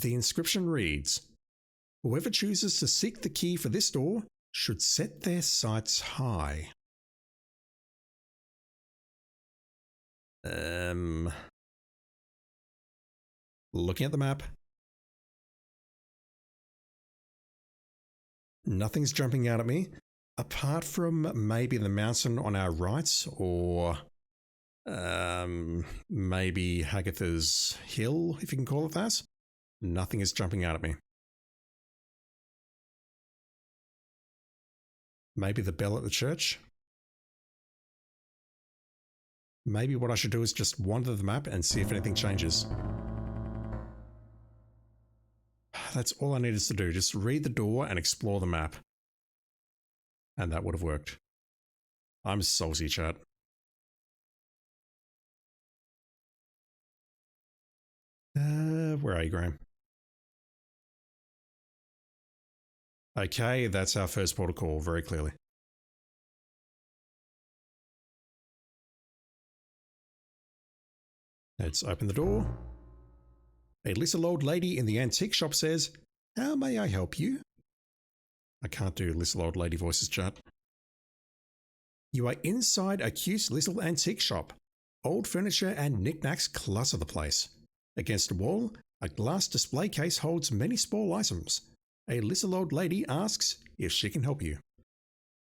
The inscription reads, "Whoever chooses to seek the key for this door should set their sights high." Looking at the map. Nothing's jumping out at me, apart from maybe the mountain on our right, or maybe Hagatha's Hill, if you can call it that. Nothing is jumping out at me. Maybe the bell at the church. Maybe what I should do is just wander the map and see if anything changes. That's all I needed to do, just read the door and explore the map. And that would have worked. I'm salty, chat. Where are you, Graham? Okay, that's our first port of call, very clearly. Let's open the door. A little old lady in the antique shop says, "How may I help you?" I can't do little old lady voices, chat. You are inside a cute little antique shop. Old furniture and knickknacks clutter the place. Against the wall, a glass display case holds many small items. A little old lady asks if she can help you.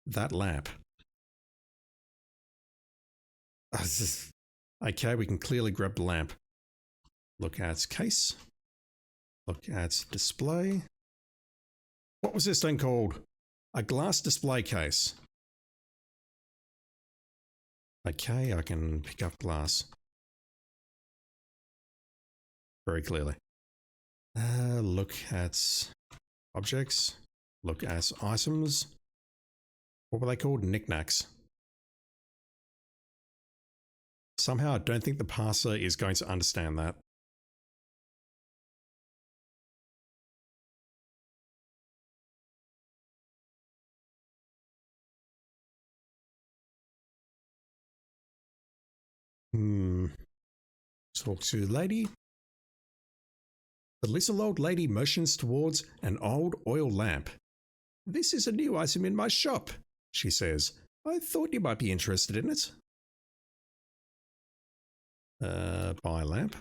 That lamp. Okay, we can clearly grab the lamp. Look at case. Look at display. What was this thing called? A glass display case. Okay, I can pick up glass. Very clearly. Look at objects. Look at items. What were they called? Knickknacks. Somehow I don't think the parser is going to understand that. Talk to the lady. The little old lady motions towards an old oil lamp. "This is a new item in my shop," she says. "I thought you might be interested in it." Buy lamp.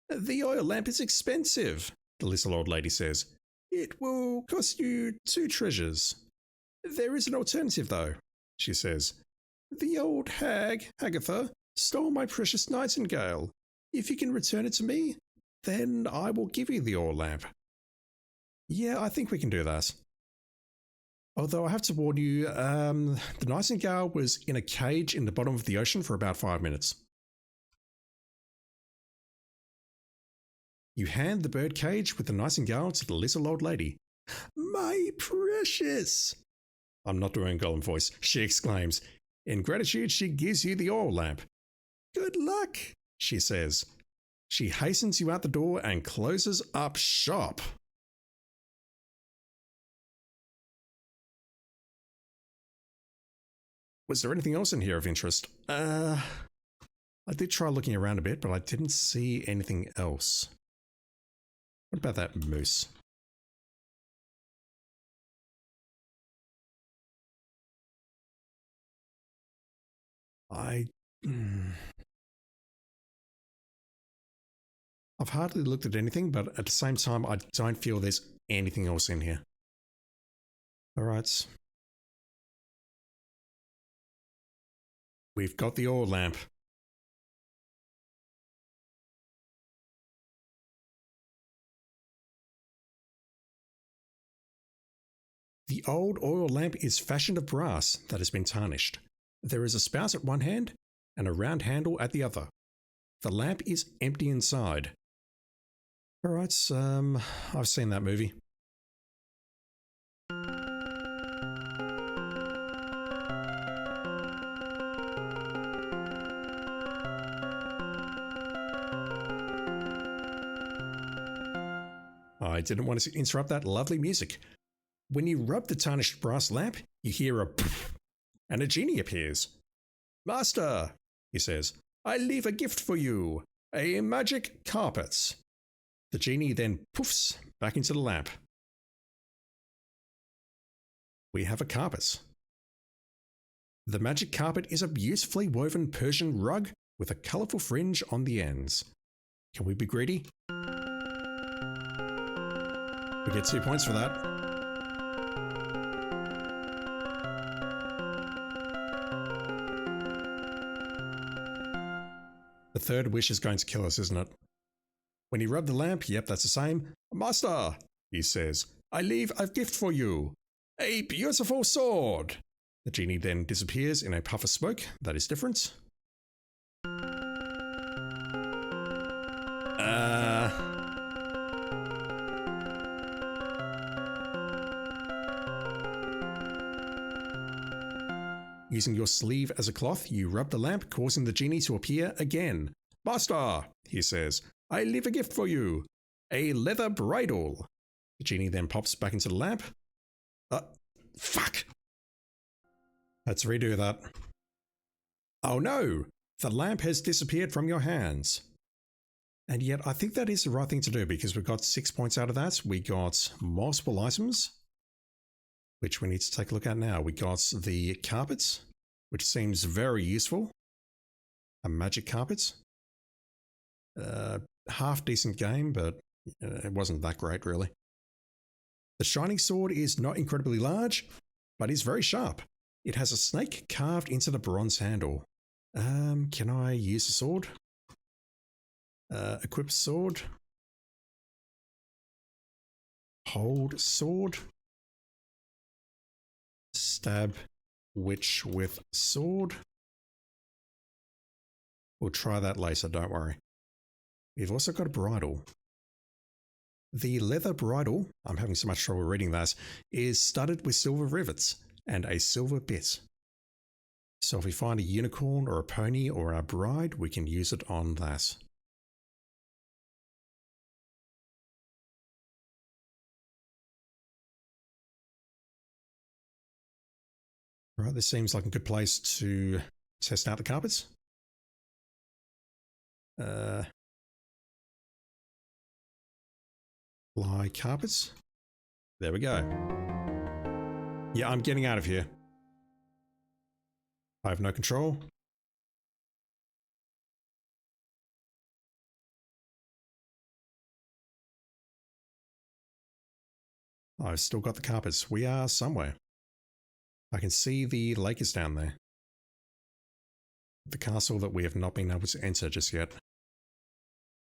"The oil lamp is expensive," the little old lady says. "It will cost you 2 treasures. There is an alternative though," she says. "The old hag, Hagatha, stole my precious nightingale. If you can return it to me, then I will give you the oil lamp." Yeah, I think we can do that. Although I have to warn you, the nightingale was in a cage in the bottom of the ocean for about 5 minutes. You hand the bird cage with the nightingale to the little old lady. "My precious!" I'm not doing a golem voice. She exclaims. In gratitude, she gives you the oil lamp. "Good luck," she says. She hastens you out the door and closes up shop. Was there anything else in here of interest? I did try looking around a bit, but I didn't see anything else. What about that moose? I've hardly looked at anything, but at the same time, I don't feel there's anything else in here. All right. We've got the oil lamp. The old oil lamp is fashioned of brass that has been tarnished. There is a spout at one hand and a round handle at the other. The lamp is empty inside. Alright, I've seen that movie. I didn't want to interrupt that lovely music. When you rub the tarnished brass lamp, you hear a poof, and a genie appears. "Master," he says, "I leave a gift for you, a magic carpet. The genie then poofs back into the lamp. We have a carpet. The magic carpet is a beautifully woven Persian rug with a colourful fringe on the ends. Can we be greedy? We get 2 points for that. The third wish is going to kill us, isn't it? When you rub the lamp, yep, that's the same. Master, he says, I leave a gift for you. A beautiful sword. The genie then disappears in a puff of smoke. That is different. Using your sleeve as a cloth, you rub the lamp, causing the genie to appear again. Master, he says, I leave a gift for you. A leather bridle. The genie then pops back into the lamp. Fuck. Let's redo that. Oh no, the lamp has disappeared from your hands. And yet I think that is the right thing to do because we got 6 points out of that. We got multiple items, which we need to take a look at now. We got the carpets, which seems very useful. A magic carpet. Half decent game, but it wasn't that great really. The shining sword is not incredibly large, but is very sharp. It has a snake carved into the bronze handle. Can I use the sword? Equip sword. Hold sword. Stab witch with sword. We'll try that later, don't worry. We've also got a bridle. The leather bridle, I'm having so much trouble reading that, is studded with silver rivets and a silver bit. So if we find a unicorn or a pony or our bride, we can use it on that. Right, this seems like a good place to test out the carpets. Fly carpets. There we go. Yeah, I'm getting out of here. I have no control. I've still got the carpets. We are somewhere. I can see the lake is down there. The castle that we have not been able to enter just yet.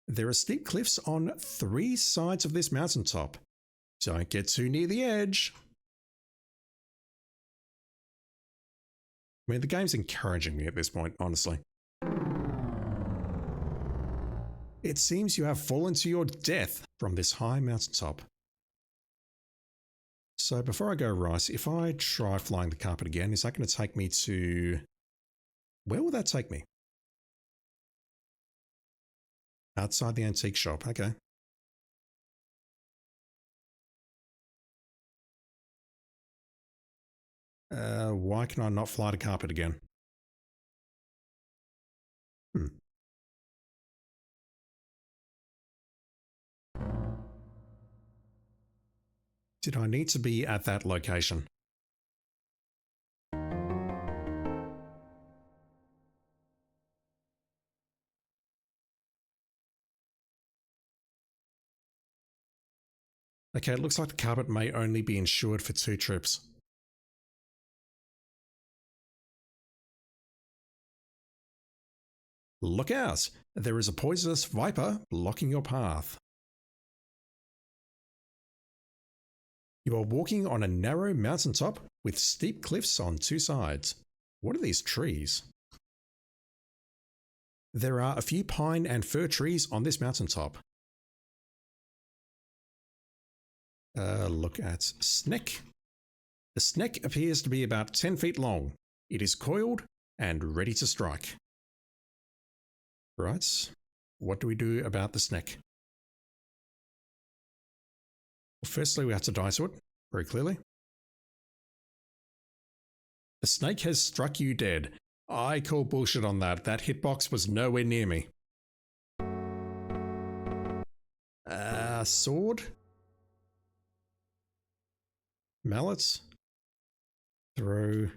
There are steep cliffs on 3 sides of this mountaintop. Don't get too near the edge. I mean, the game's encouraging me at this point, honestly. It seems you have fallen to your death from this high mountaintop. So before I go right, if I try flying the carpet again, is that going to take me to... Where will that take me? Outside the antique shop, okay. Why can I not fly the carpet again? Did I need to be at that location? Okay, it looks like the carpet may only be insured for 2 trips. Look out! There is a poisonous viper blocking your path. You are walking on a narrow mountaintop with steep cliffs on 2 sides. What are these trees? There are a few pine and fir trees on this mountaintop. Look at Sneck. The Sneck appears to be about 10 feet long. It is coiled and ready to strike. Right, what do we do about the Sneck? Well, firstly, we have to die to it, very clearly. The snake has struck you dead. I call bullshit on that. That hitbox was nowhere near me. Sword. Mallets. Throw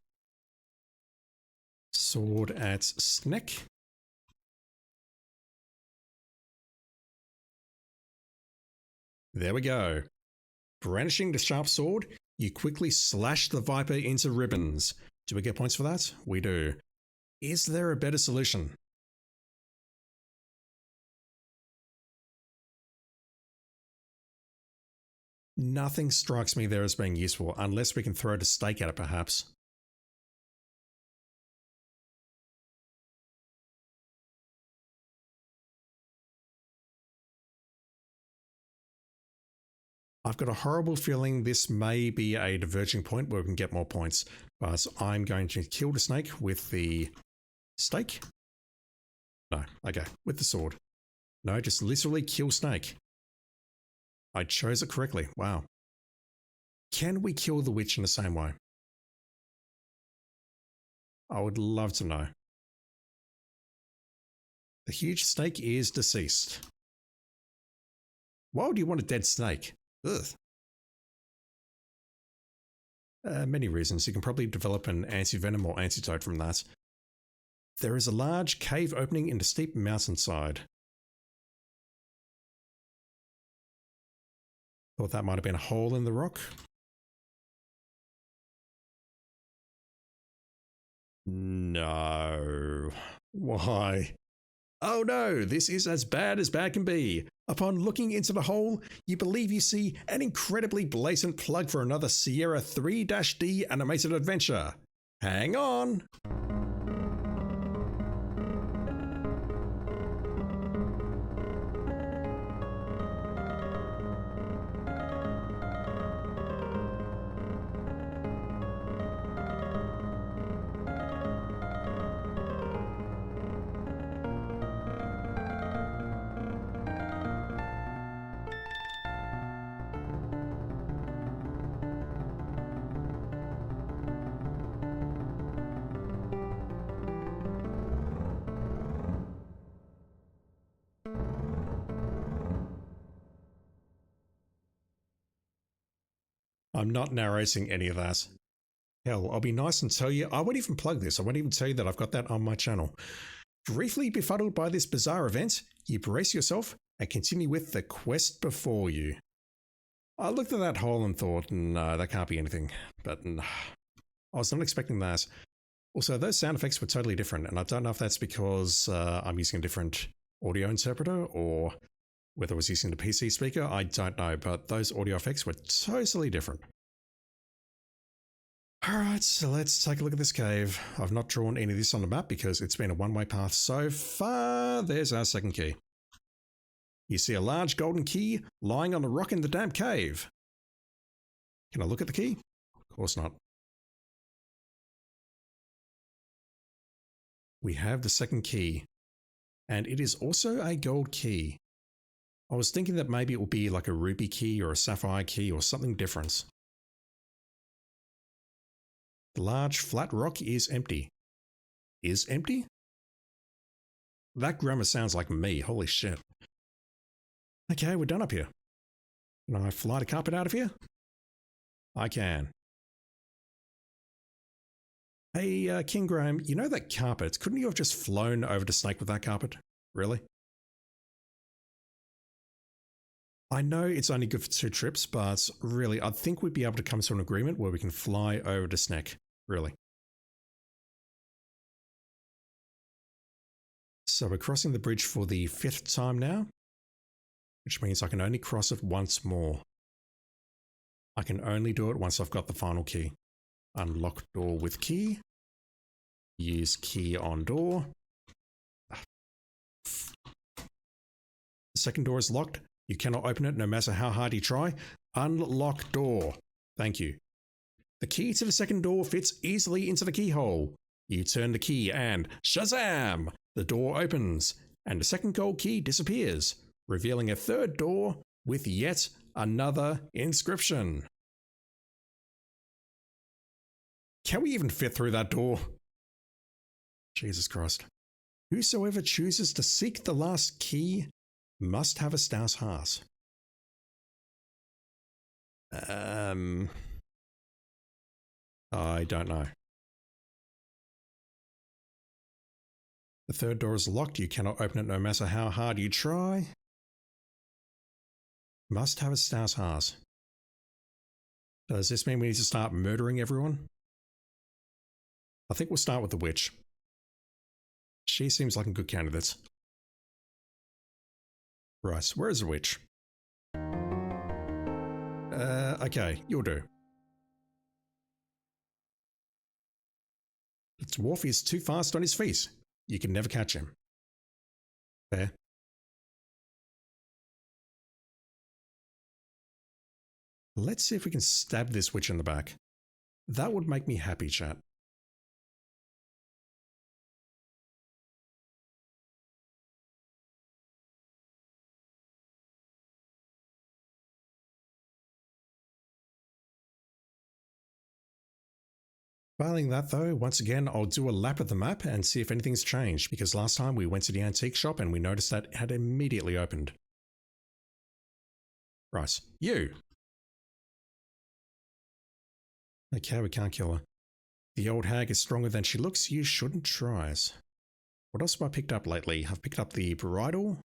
sword at snake. There we go. Brandishing the sharp sword, you quickly slash the viper into ribbons. Do we get points for that? We do. Is there a better solution? Nothing strikes me there as being useful, unless we can throw the stake at it perhaps. I've got a horrible feeling this may be a diverging point where we can get more points, but I'm going to kill the snake with the stake. No, okay, with the sword. No, just literally kill snake. I chose it correctly, wow. Can we kill the witch in the same way? I would love to know. The huge snake is deceased. Why would you want a dead snake? Ugh. Many reasons. You can probably develop an anti-venom or antidote from that. There is a large cave opening in the steep mountainside. Thought that might have been a hole in the rock. No. Why? Oh no, this is as bad can be. Upon looking into the hole, you believe you see an incredibly blatant plug for another Sierra 3-D animated adventure. Hang on! I'm not narrating any of that. Hell, I'll be nice and tell you, I won't even plug this. I won't even tell you that I've got that on my channel. Briefly befuddled by this bizarre event, you brace yourself and continue with the quest before you. I looked at that hole and thought, no, that can't be anything. But I was not expecting that. Also, those sound effects were totally different, and I don't know if that's because I'm using a different audio interpreter or whether I was using the PC speaker, I don't know, but those audio effects were totally different. Alright, so let's take a look at this cave. I've not drawn any of this on the map because it's been a one-way path so far. There's our second key. You see a large golden key lying on a rock in the damp cave. Can I look at the key? Of course not. We have the second key, and it is also a gold key. I was thinking that maybe it would be like a ruby key or a sapphire key or something different. The large flat rock is empty. Is empty? That grammar sounds like me, holy shit. Okay, we're done up here. Can I fly the carpet out of here? I can. Hey, King Graham, you know that carpet, couldn't you have just flown over the snake with that carpet? Really? I know it's only good for 2 trips, but really, I think we'd be able to come to an agreement where we can fly over the snake. Really. So we're crossing the bridge for the 5th time now, which means I can only cross it once more. I can only do it once I've got the final key. Unlock door with key. Use key on door. The second door is locked. You cannot open it no matter how hard you try. Unlock door. Thank you. The key to the second door fits easily into the keyhole. You turn the key and shazam! The door opens and the second gold key disappears, revealing a third door with yet another inscription. Can we even fit through that door? Jesus Christ. Whosoever chooses to seek the last key must have a stout heart. I don't know. The third door is locked. You cannot open it no matter how hard you try. Must have a Stars Haas. Does this mean we need to start murdering everyone? I think we'll start with the witch. She seems like a good candidate. Right, where is the witch? Okay, you'll do. The dwarf is too fast on his feet. You can never catch him. Fair. Let's see if we can stab this witch in the back. That would make me happy, chat. Failing that though, once again I'll do a lap of the map and see if anything's changed, because last time we went to the antique shop and we noticed that it had immediately opened. Right, you! Okay, we can't kill her. The old hag is stronger than she looks, you shouldn't try it. What else have I picked up lately? I've picked up the bridle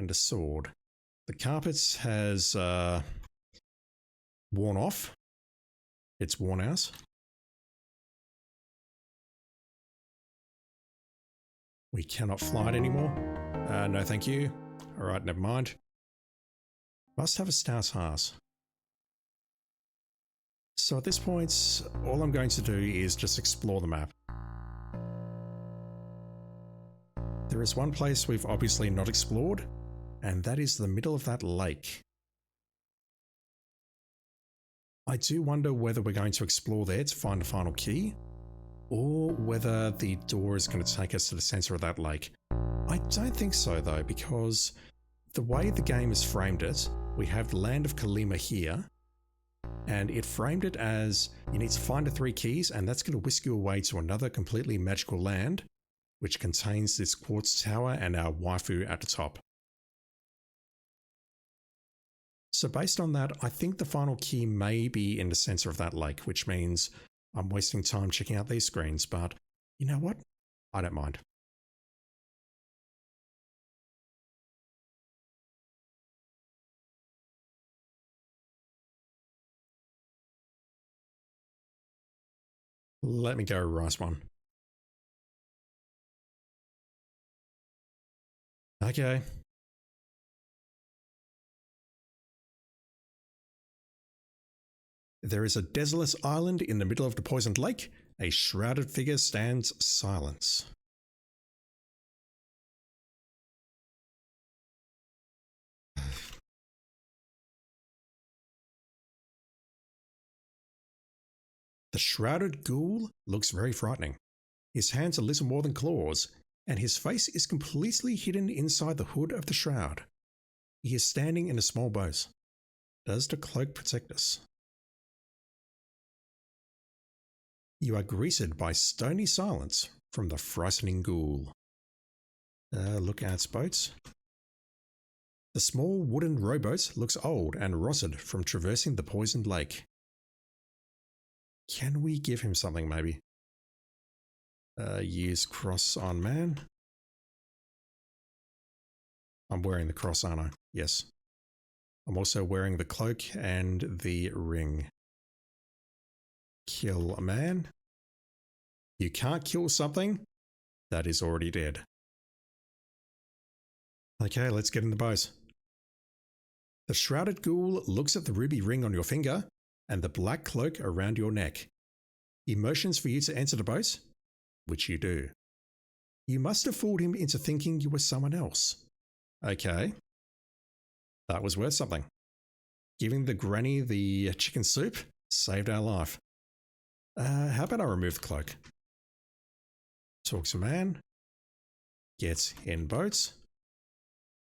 and a sword. The carpet has worn off. It's worn out. We cannot fly it anymore. No thank you. Alright, never mind. Must have a Stars Haas. So at this point, all I'm going to do is just explore the map. There is one place we've obviously not explored, and that is the middle of that lake. I do wonder whether we're going to explore there to find the final key, or whether the door is going to take us to the center of that lake. I don't think so though, because the way the game has framed it, we have the land of Kalima here, and it framed it as you need to find the 3 keys, and that's going to whisk you away to another completely magical land, which contains this quartz tower and our waifu at the top. So based on that, I think the final key may be in the center of that lake, which means I'm wasting time checking out these screens, but you know what? I don't mind. Let me go rice one. Okay. There is a desolate island in the middle of the poisoned lake. A shrouded figure stands silent. The shrouded ghoul looks very frightening. His hands are little more than claws, and his face is completely hidden inside the hood of the shroud. He is standing in a small boat. Does the cloak protect us? You are greeted by stony silence from the frightening ghoul. Look at its boat. The small wooden rowboat looks old and rotted from traversing the poisoned lake. Can we give him something maybe? Use cross on man. I'm wearing the cross, aren't I? Yes. I'm also wearing the cloak and the ring. Kill a man. You can't kill something that is already dead. Okay, let's get in the boat. The shrouded ghoul looks at the ruby ring on your finger and the black cloak around your neck. He motions for you to enter the boat, which you do. You must have fooled him into thinking you were someone else. Okay. That was worth something. Giving the granny the chicken soup saved our life. How about I remove the cloak? Talk to man. Get in boat.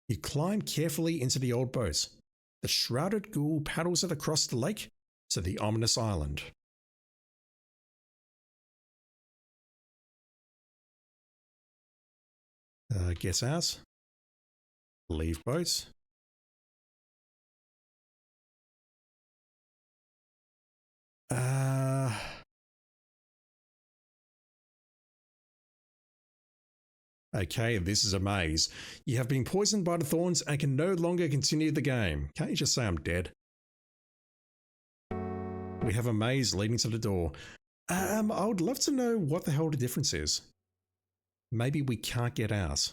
You climb carefully into the old boat. The shrouded ghoul paddles it across the lake to the ominous island. Get out. Leave boat. Uh... Okay, this is a maze. You have been poisoned by the thorns and can no longer continue the game. Can't you just say I'm dead? We have a maze leading to the door. I would love to know what the hell the difference is. Maybe we can't get out.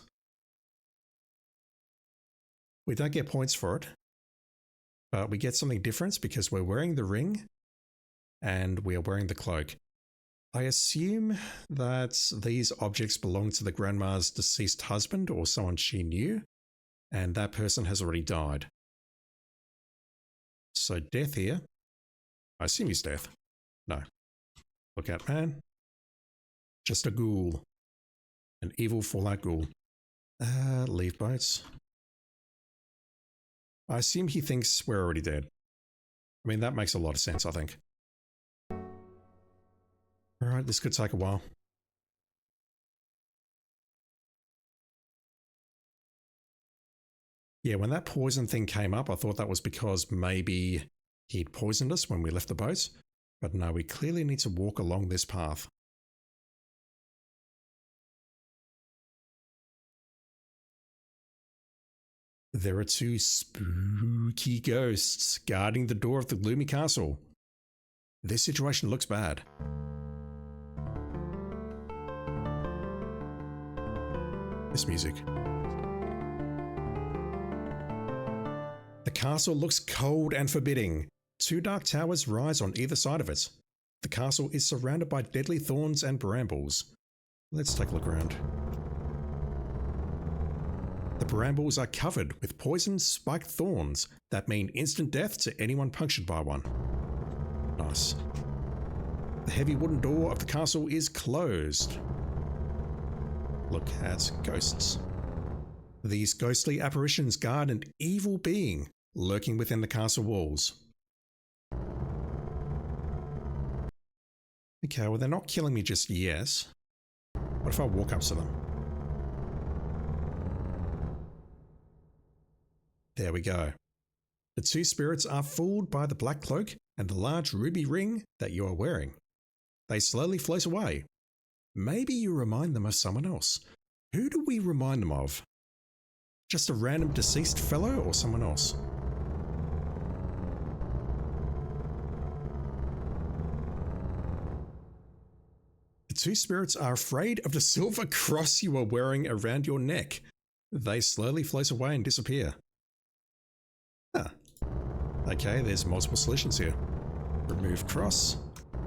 We don't get points for it, but we get something different because we're wearing the ring and we are wearing the cloak. I assume that these objects belong to the grandma's deceased husband or someone she knew, and that person has already died. So death here. I assume he's death. No. Look out, man. Just a ghoul. An evil fallout ghoul. Leave boats. I assume he thinks we're already dead. I mean, that makes a lot of sense, I think. Alright, this could take a while. Yeah, when that poison thing came up, I thought that was because maybe he'd poisoned us when we left the boat. But no, we clearly need to walk along this path. There are two spooky ghosts guarding the door of the gloomy castle. This situation looks bad. This music. The castle looks cold and forbidding. Two dark towers rise on either side of it. The castle is surrounded by deadly thorns and brambles. Let's take a look around. The brambles are covered with poisoned spiked thorns that mean instant death to anyone punctured by one. Nice. The heavy wooden door of the castle is closed. Look at ghosts. These ghostly apparitions guard an evil being lurking within the castle walls. Okay, well, they're not killing me just yet. What if I walk up to them? There we go. The two spirits are fooled by the black cloak and the large ruby ring that you are wearing. They slowly float away. Maybe you remind them of someone else. Who do we remind them of? Just a random deceased fellow or someone else? The two spirits are afraid of the silver cross you are wearing around your neck. They slowly float away and disappear. Ah. Okay, there's multiple solutions here. Remove cross,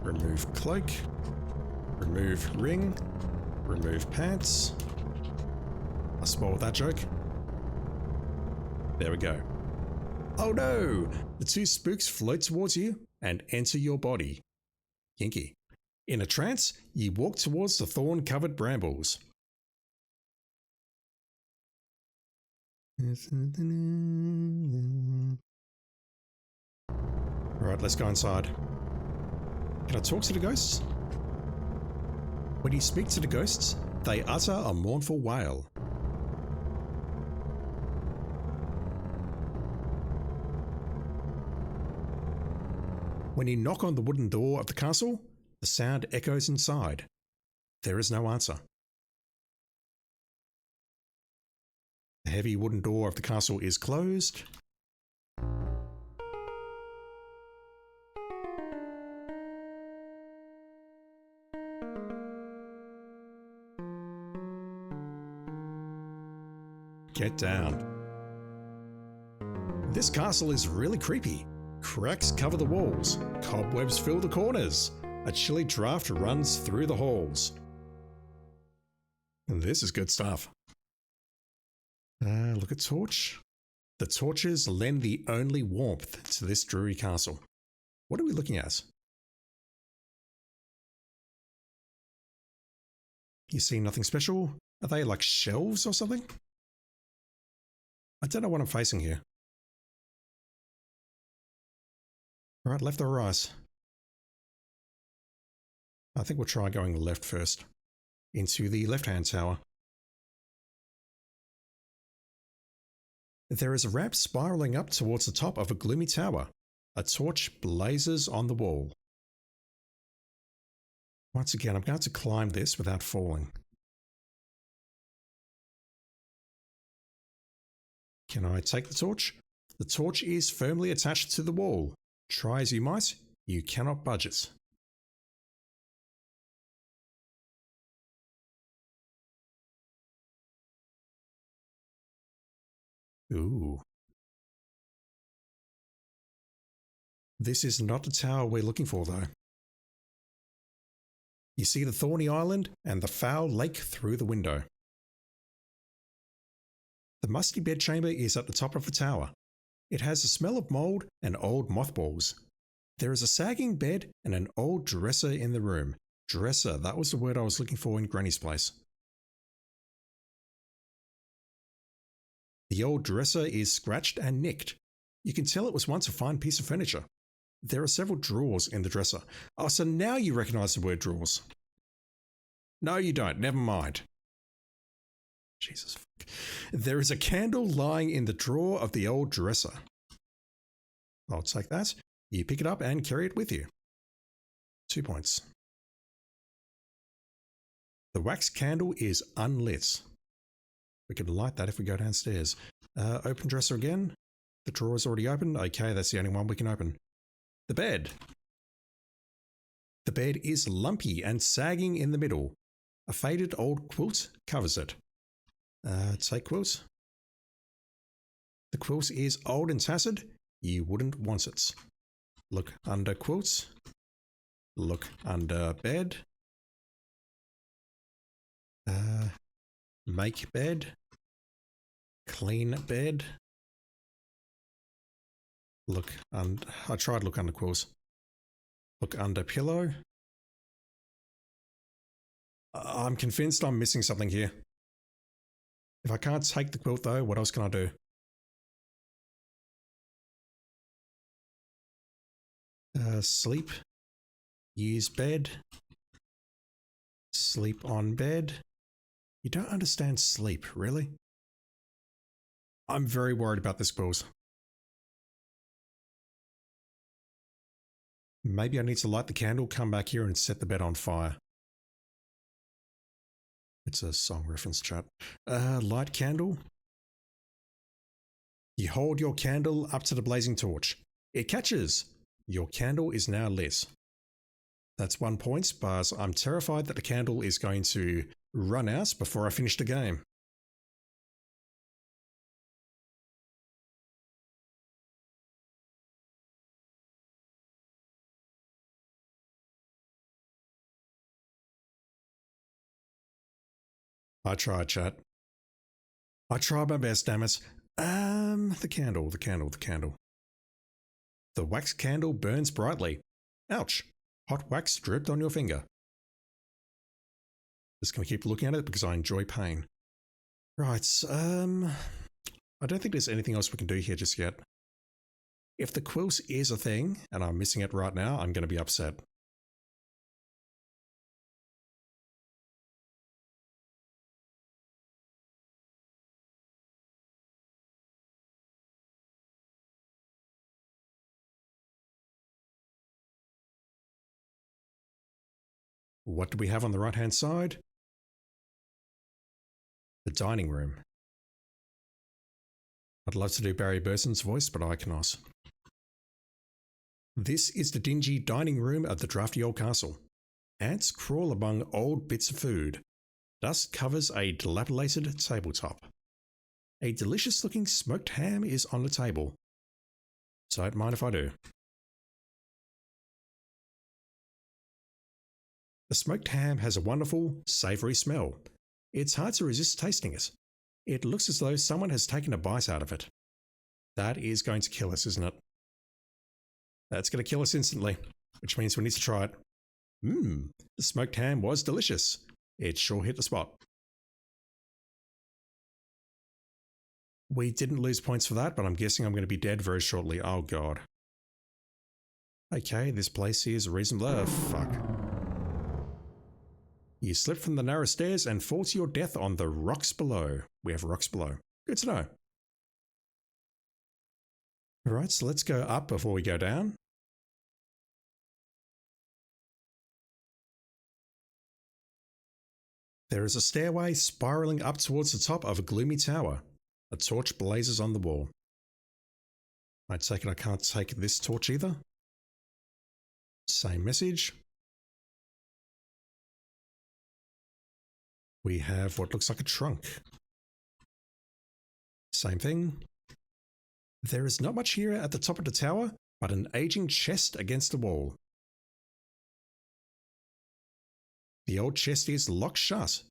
remove cloak, remove ring, remove pants. I spoiled that joke. There we go. Oh no! The two spooks float towards you and enter your body. Kinky. In a trance, you walk towards the thorn-covered brambles. Alright, let's go inside. Can I talk to the ghosts? When you speak to the ghosts, they utter a mournful wail. When you knock on the wooden door of the castle, the sound echoes inside. There is no answer. The heavy wooden door of the castle is closed. Get down. This castle is really creepy. Cracks cover the walls, cobwebs fill the corners, a chilly draft runs through the halls. And this is good stuff. Look at torch. The torches lend the only warmth to this dreary castle. What are we looking at? You see nothing special? Are they like shelves or something? I don't know what I'm facing here. Right, left or right? I think we'll try going left first. Into the left-hand tower. There is a ramp spiraling up towards the top of a gloomy tower. A torch blazes on the wall. Once again, I'm going to climb this without falling. Can I take the torch? The torch is firmly attached to the wall. Try as you might, you cannot budge it. Ooh. This is not the tower we're looking for, though. You see the thorny island and the foul lake through the window. The musty bedchamber is at the top of the tower. It has a smell of mould and old mothballs. There is a sagging bed and an old dresser in the room. Dresser, that was the word I was looking for in Granny's place. The old dresser is scratched and nicked. You can tell it was once a fine piece of furniture. There are several drawers in the dresser. Oh, so now you recognise the word drawers. No, you don't. Never mind. Jesus. There is a candle lying in the drawer of the old dresser. I'll take that. You pick it up and carry it with you. 2 points. The wax candle is unlit. We can light that if we go downstairs. Open dresser again. The drawer is already open. Okay, that's the only one we can open. The bed. The bed is lumpy and sagging in the middle. A faded old quilt covers it. Take quilt. The quilt is old and tattered. You wouldn't want it. Look under quilt. Look under bed. Make bed. Clean bed. Look under. I tried look under quilt. Look under pillow. I'm convinced I'm missing something here. If I can't take the quilt though, what else can I do? Sleep. Use bed. Sleep on bed. You don't understand sleep, really? I'm very worried about this quilt. Maybe I need to light the candle, come back here and set the bed on fire. It's a song reference, chat. Light candle. You hold your candle up to the blazing torch. It catches. Your candle is now lit. That's 1 point, but I'm terrified that the candle is going to run out before I finish the game. I tried, chat. I tried my best, damn it. The candle. The wax candle burns brightly. Ouch. Hot wax dripped on your finger. Just gonna keep looking at it because I enjoy pain. Right, I don't think there's anything else we can do here just yet. If the quilt is a thing, and I'm missing it right now, I'm gonna be upset. What do we have on the right-hand side? The dining room. I'd love to do Barry Burson's voice, but I cannot. This is the dingy dining room of the drafty old castle. Ants crawl among old bits of food. Dust covers a dilapidated tabletop. A delicious-looking smoked ham is on the table. Don't mind if I do. The smoked ham has a wonderful, savoury smell. It's hard to resist tasting it. It looks as though someone has taken a bite out of it. That is going to kill us, isn't it? That's going to kill us instantly, which means we need to try it. The smoked ham was delicious. It sure hit the spot. We didn't lose points for that, but I'm guessing I'm going to be dead very shortly. Oh god. Okay, this place is reasonable. Oh, fuck. You slip from the narrow stairs and fall to your death on the rocks below. We have rocks below. Good to know. Alright, so let's go up before we go down. There is a stairway spiraling up towards the top of a gloomy tower. A torch blazes on the wall. I take it I can't take this torch either. Same message. We have what looks like a trunk. Same thing. There is not much here at the top of the tower, but an aging chest against the wall. The old chest is locked shut.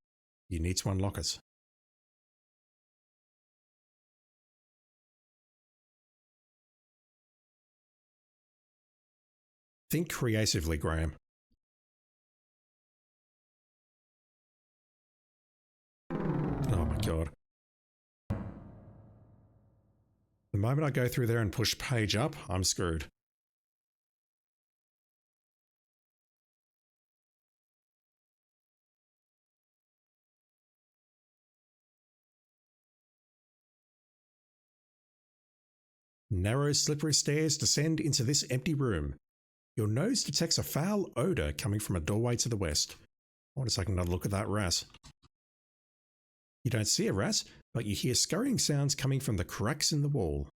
You need to unlock it. Think creatively, Graham. Oh my god. The moment I go through there and push page up, I'm screwed. Narrow, slippery stairs descend into this empty room. Your nose detects a foul odour coming from a doorway to the west. I want to take another look at that rat. You don't see a rat, but you hear scurrying sounds coming from the cracks in the wall.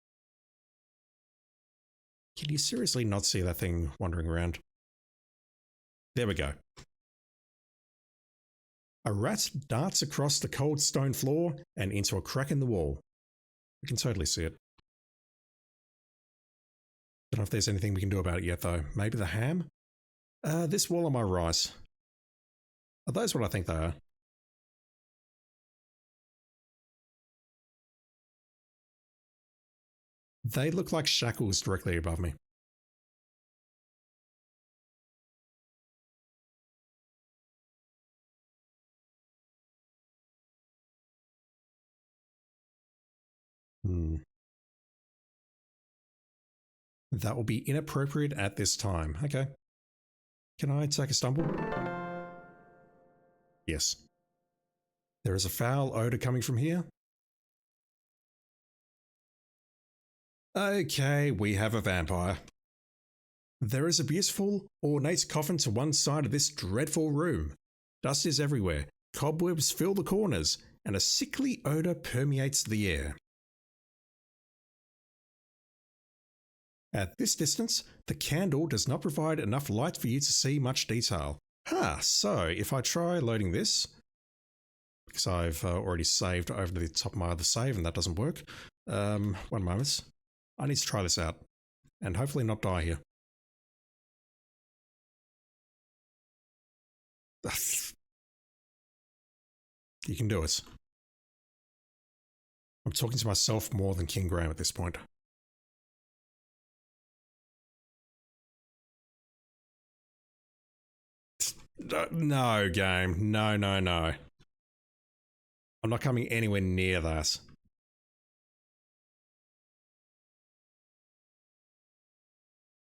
Can you seriously not see that thing wandering around? There we go. A rat darts across the cold stone floor and into a crack in the wall. We can totally see it. Don't know if there's anything we can do about it yet, though. Maybe the ham? This wall on my right. Are those what I think they are? They look like shackles directly above me. That will be inappropriate at this time. Okay. Can I take a stumble? Yes. There is a foul odour coming from here. Okay, we have a vampire. There is a beautiful, ornate coffin to one side of this dreadful room. Dust is everywhere, cobwebs fill the corners, and a sickly odour permeates the air. At this distance, the candle does not provide enough light for you to see much detail. So if I try loading this, because I've already saved over the top of my other save and that doesn't work. One moment. I need to try this out and hopefully not die here. You can do it. I'm talking to myself more than King Graham at this point. No, game. No, no, no. I'm not coming anywhere near that.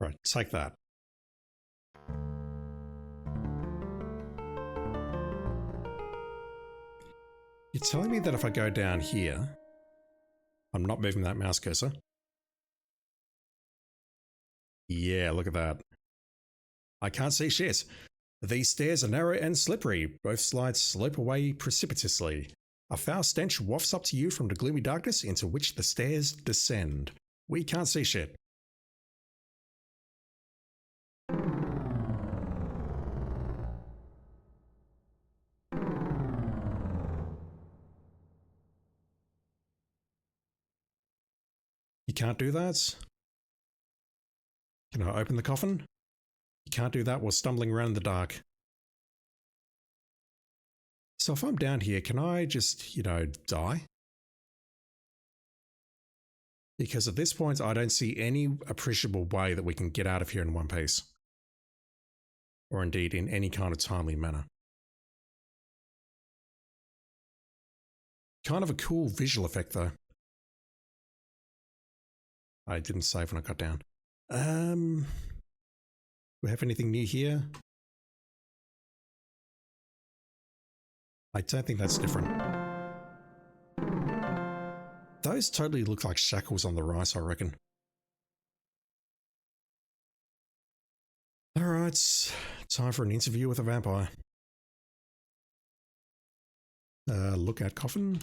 Right, take that. You're telling me that if I go down here, I'm not moving that mouse cursor. Yeah, look at that. I can't see shit. These stairs are narrow and slippery. Both slides slope away precipitously. A foul stench wafts up to you from the gloomy darkness into which the stairs descend. We can't see shit. You can't do that? Can I open the coffin? You can't do that while stumbling around in the dark. So if I'm down here, can I just, die? Because at this point, I don't see any appreciable way that we can get out of here in one piece. Or indeed in any kind of timely manner. Kind of a cool visual effect though. I didn't save when I got down. Do we have anything new here? I don't think that's different. Those totally look like shackles on the right, I reckon. Alright, time for an interview with a vampire. Look at coffin.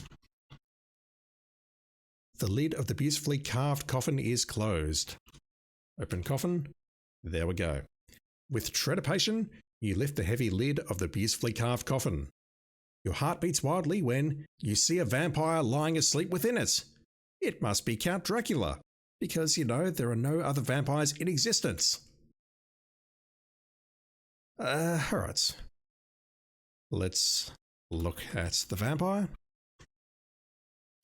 The lid of the beautifully carved coffin is closed. Open coffin. There we go. With trepidation, you lift the heavy lid of the beautifully carved coffin. Your heart beats wildly when you see a vampire lying asleep within it. It must be Count Dracula, because you know there are no other vampires in existence. Alright. Let's look at the vampire.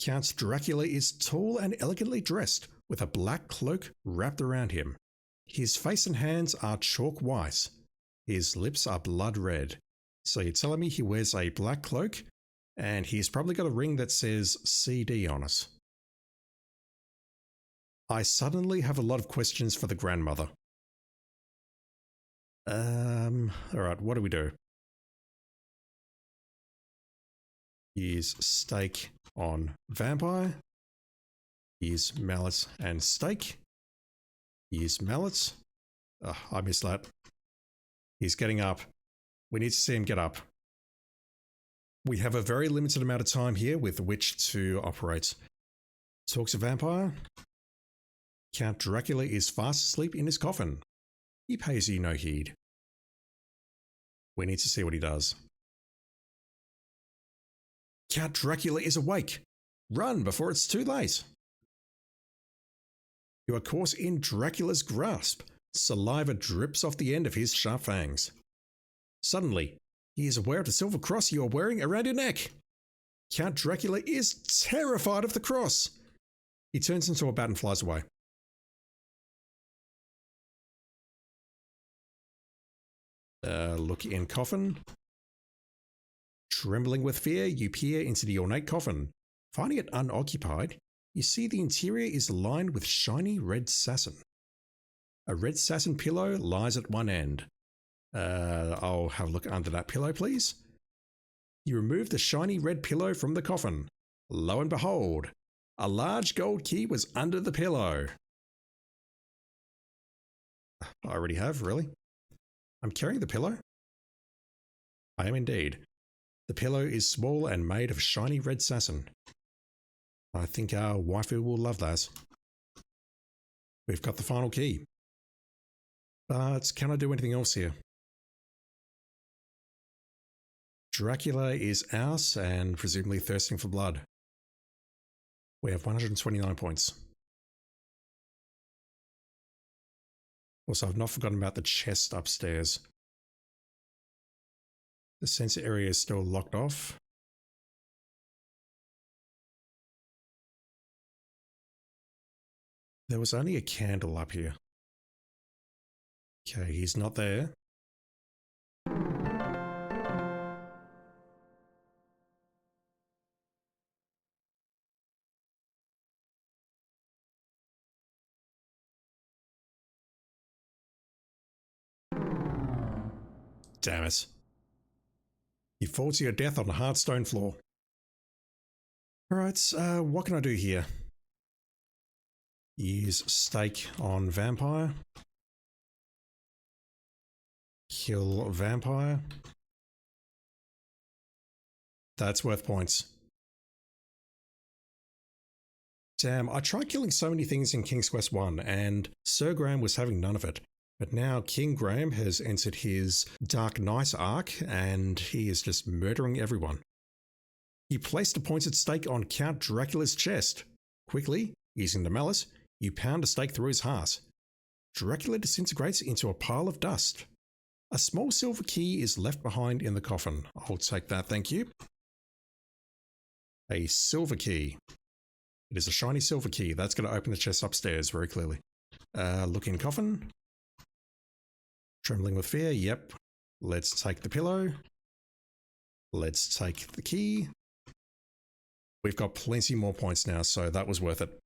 Count Dracula is tall and elegantly dressed, with a black cloak wrapped around him. His face and hands are chalk white. His lips are blood red. So you're telling me he wears a black cloak, and he's probably got a ring that says CD on it. I suddenly have a lot of questions for the grandmother. Alright, what do we do? Use stake on vampire. Use mallet and stake. Use mallet. Oh, I missed that. He's getting up. We need to see him get up. We have a very limited amount of time here with which to operate. Talk to vampire. Count Dracula is fast asleep in his coffin. He pays you no heed. We need to see what he does. Count Dracula is awake. Run before it's too late. You are caught in Dracula's grasp. Saliva drips off the end of his sharp fangs. Suddenly, he is aware of the silver cross you are wearing around your neck. Count Dracula is terrified of the cross. He turns into a bat and flies away. Look in coffin. Trembling with fear, you peer into the ornate coffin. Finding it unoccupied, you see the interior is lined with shiny red satin. A red satin pillow lies at one end. I'll have a look under that pillow, please. You remove the shiny red pillow from the coffin. Lo and behold, a large gold key was under the pillow. I already have, really? I'm carrying the pillow? I am indeed. The pillow is small and made of shiny red satin. I think our waifu will love that. We've got the final key. But can I do anything else here? Dracula is out and presumably thirsting for blood. We have 129 points. Also, I've not forgotten about the chest upstairs. The sensor area is still locked off. There was only a candle up here. Okay, he's not there. Damn it. You fall to your death on a hard stone floor. Alright, what can I do here? Use stake on vampire. Kill vampire. That's worth points. Damn, I tried killing so many things in King's Quest 1 and Sir Graham was having none of it. But now King Graham has entered his Dark Knight arc and he is just murdering everyone. You placed a pointed stake on Count Dracula's chest. Quickly, using the mallet, you pound a stake through his heart. Dracula disintegrates into a pile of dust. A small silver key is left behind in the coffin. I'll take that, thank you. A silver key. It is a shiny silver key. That's going to open the chest upstairs very clearly. Look in coffin. Trembling with fear, yep. Let's take the pillow. Let's take the key. We've got plenty more points now, so that was worth it.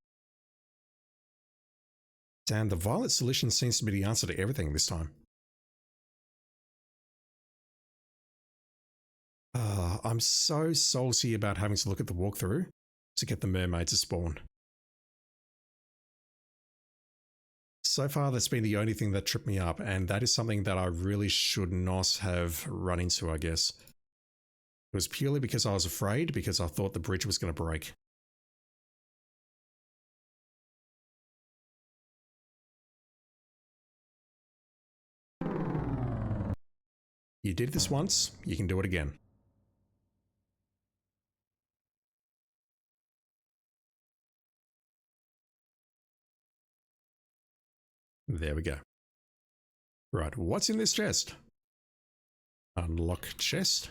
Damn, the violet solution seems to be the answer to everything this time. I'm so salty about having to look at the walkthrough to get the mermaid to spawn. So far, that's been the only thing that tripped me up, and that is something that I really should not have run into, I guess. It was purely because I was afraid, because I thought the bridge was going to break. You did this once, you can do it again. There we go. Right, what's in this chest? Unlock chest.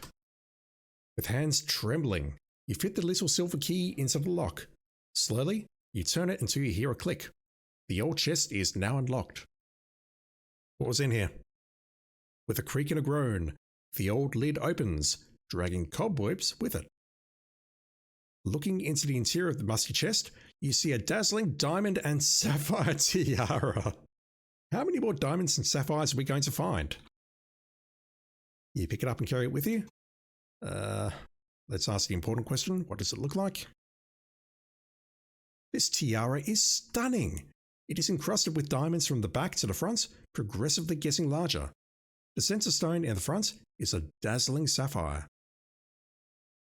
With hands trembling, you fit the little silver key into the lock. Slowly, you turn it until you hear a click. The old chest is now unlocked. What was in here? With a creak and a groan, the old lid opens, dragging cobwebs with it. Looking into the interior of the musty chest, you see a dazzling diamond and sapphire tiara. How many more diamonds and sapphires are we going to find? You pick it up and carry it with you? Let's ask the important question. What does it look like? This tiara is stunning. It is encrusted with diamonds from the back to the front, progressively getting larger. The center stone in the front is a dazzling sapphire.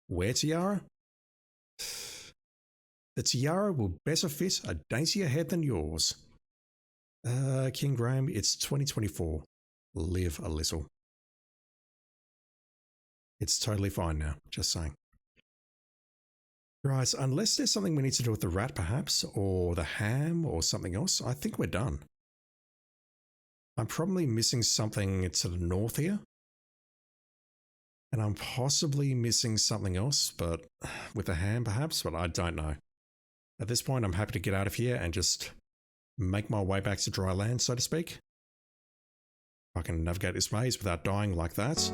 Where tiara? The tiara will better fit a daintier head than yours. King Graham, it's 2024. Live a little. It's totally fine now, just saying. Right, unless there's something we need to do with the rat perhaps, or the ham, or something else, I think we're done. I'm probably missing something to the north here. And I'm possibly missing something else, but with the ham perhaps, but I don't know. At this point, I'm happy to get out of here and just make my way back to dry land, so to speak. If I can navigate this maze without dying like that.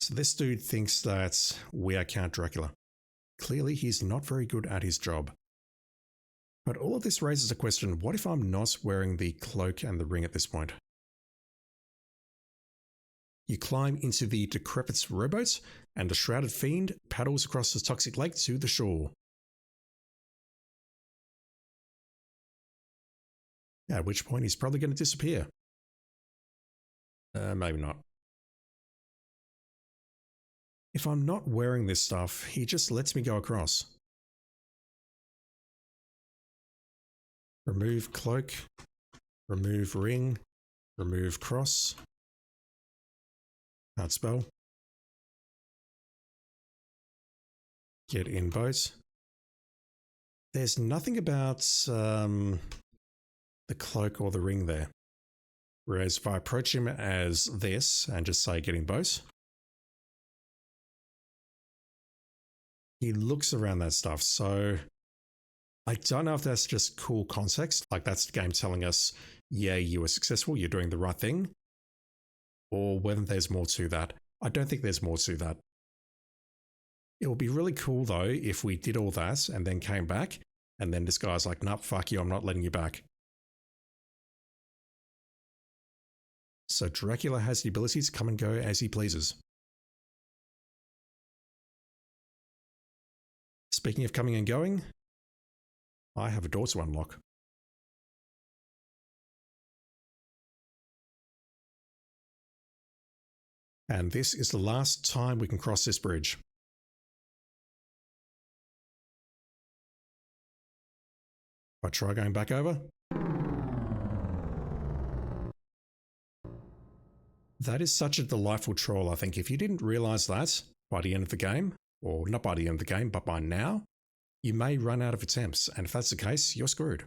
So this dude thinks that we are Count Dracula. Clearly, he's not very good at his job. But all of this raises a question, what if I'm not wearing the cloak and the ring at this point? You climb into the decrepit rowboat, and the shrouded fiend paddles across the toxic lake to the shore. At which point he's probably going to disappear. Maybe not. If I'm not wearing this stuff, he just lets me go across. Remove cloak, remove ring, remove cross. Can't spell. Get in boat. There's nothing about the cloak or the ring there. Whereas if I approach him as this and just say get in boat, he looks around that stuff. So I don't know if that's just cool context, like that's the game telling us, yeah, you were successful, you're doing the right thing, or whether there's more to that. I don't think there's more to that. It would be really cool though if we did all that and then came back, and then this guy's like, nope, fuck you, I'm not letting you back. So Dracula has the ability to come and go as he pleases. Speaking of coming and going, I have a door to unlock. And this is the last time we can cross this bridge. I try going back over. That is such a delightful troll, I think. If you didn't realize that by the end of the game, or not by the end of the game, but by now, you may run out of attempts, and if that's the case, you're screwed.